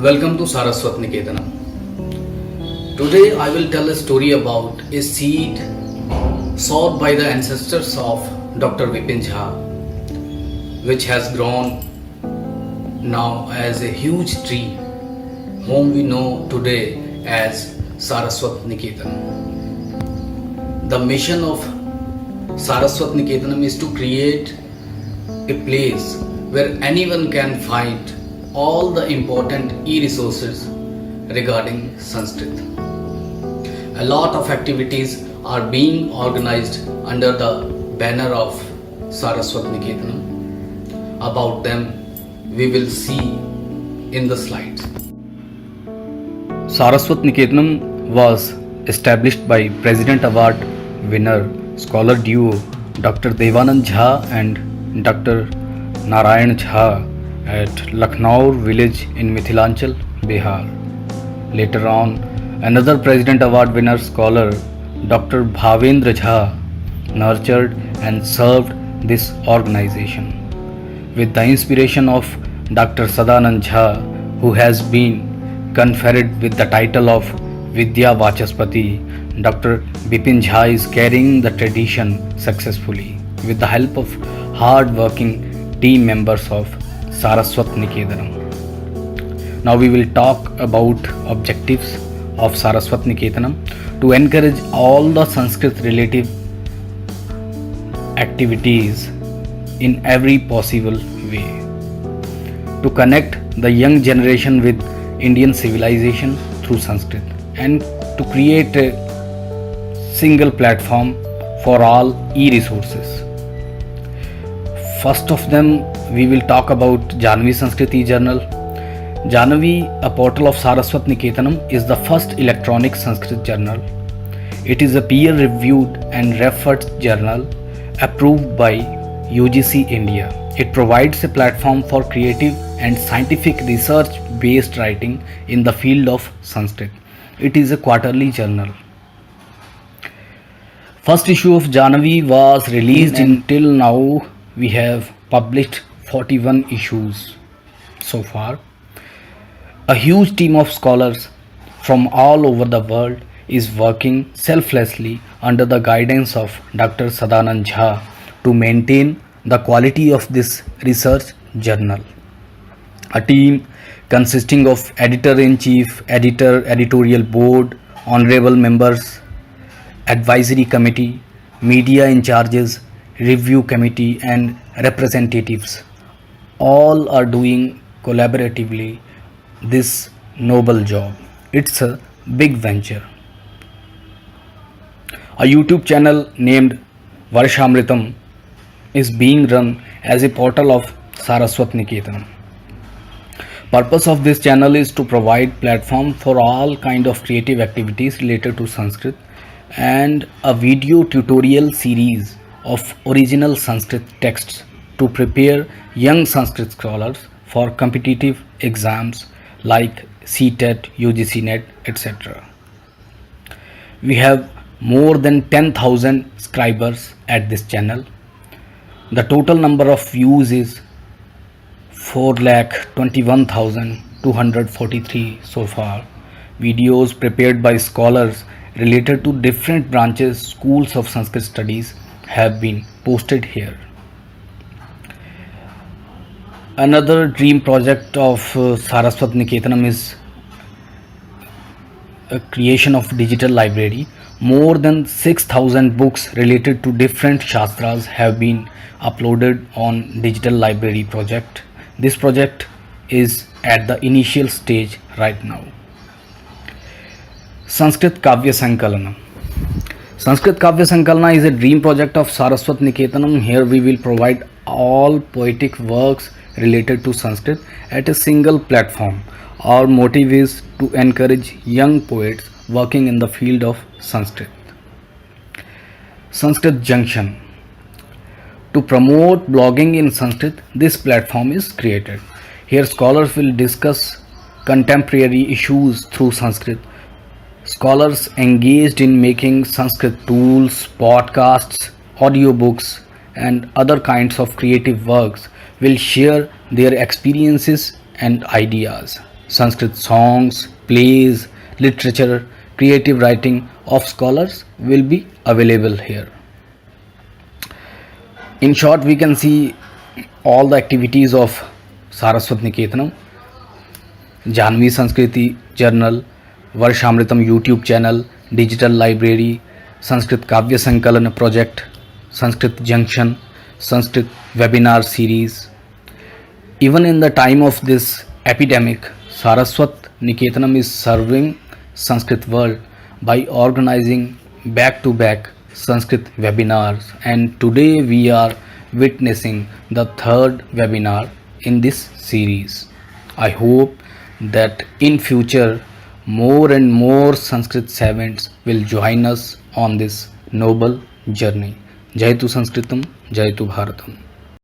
Welcome to Saraswat Niketanam. Today I will tell a story about a seed sowed by the ancestors of Dr. Vipin Jha, which has grown now as a huge tree, whom we know today as Saraswat Niketanam. The mission of Saraswat Niketanam is to create a place where anyone can find all the important e-resources regarding Sanskrit. A lot of activities are being organized under the banner of Saraswat Niketanam. About them we will see in the slides. Saraswat Niketanam was established by President Award winner scholar duo Dr. Devanand Jha and Dr. Narayan Jha at Lucknow village in Mithilanchal, Bihar. Later on, another President Award winner scholar, Dr. Bhavendra Jha, nurtured and served this organization. With the inspiration of Dr. Sadanand Jha, who has been conferred with the title of Vidya Vachaspati, Dr. Vipin Jha is carrying the tradition successfully with the help of hard-working team members of Saraswat Niketanam. Now we will talk about objectives of Saraswat Niketanam to encourage all the Sanskrit related activities in every possible way. To connect the young generation with Indian civilization through Sanskrit and to create a single platform for all e-resources. First of them, we will talk about Janhavi Sanskrit e-journal. Janhavi, a portal of Saraswat Niketanam, is the first electronic Sanskrit journal. It is a peer-reviewed and referred journal approved by UGC India. It provides a platform for creative and scientific research-based writing in the field of Sanskrit. It is a quarterly journal. First issue of Janhavi was released until now. We have published 41 issues so far. A huge team of scholars from all over the world is working selflessly under the guidance of Dr. Sadanand Jha to maintain the quality of this research journal. A team consisting of editor-in-chief, editorial board, honorable members, advisory committee, media in charges, review committee and representatives all are doing collaboratively this noble job. It's a big venture. A YouTube channel named Varshamritam is being run as a portal of Saraswat Niketanam. Purpose of this channel is to provide platform for all kind of creative activities related to Sanskrit and a video tutorial series of original Sanskrit texts to prepare young Sanskrit scholars for competitive exams like CTET, UGC NET, etc. We have more than 10,000 subscribers at this channel. The total number of views is 4,21,243 so far. Videos prepared by scholars related to different branches, schools of Sanskrit studies have been posted here. Another dream project of Saraswat Niketanam is a creation of digital library. More than 6,000 books related to different shastras have been uploaded on digital library project. This project is at the initial stage right now. Sanskrit Kavya Sankalana. Sanskrit Kavya Sankalana is a dream project of Saraswat Niketanam. Here we will provide all poetic works related to Sanskrit at a single platform. Our motive is to encourage young poets working in the field of Sanskrit. Sanskrit Junction. To promote blogging in Sanskrit, this platform is created. Here scholars will discuss contemporary issues through Sanskrit. Scholars engaged in making Sanskrit tools, podcasts, audiobooks, and other kinds of creative works will share their experiences and ideas. Sanskrit songs, plays, literature, creative writing of scholars will be available here. In short, we can see all the activities of Saraswat Niketanam, Janvi Sanskriti Journal, Varshamritam YouTube channel, digital library, Sanskrit Kavya Sankalan project, Sanskrit Junction, Sanskrit webinar series. Even in the time of this epidemic, Saraswat Niketanam is serving Sanskrit world by organizing back-to-back Sanskrit webinars, and today we are witnessing the third webinar in this series. I hope that in future more and more Sanskrit savants will join us on this noble journey. Jai tu Sanskritam, Jai tu Bharatam.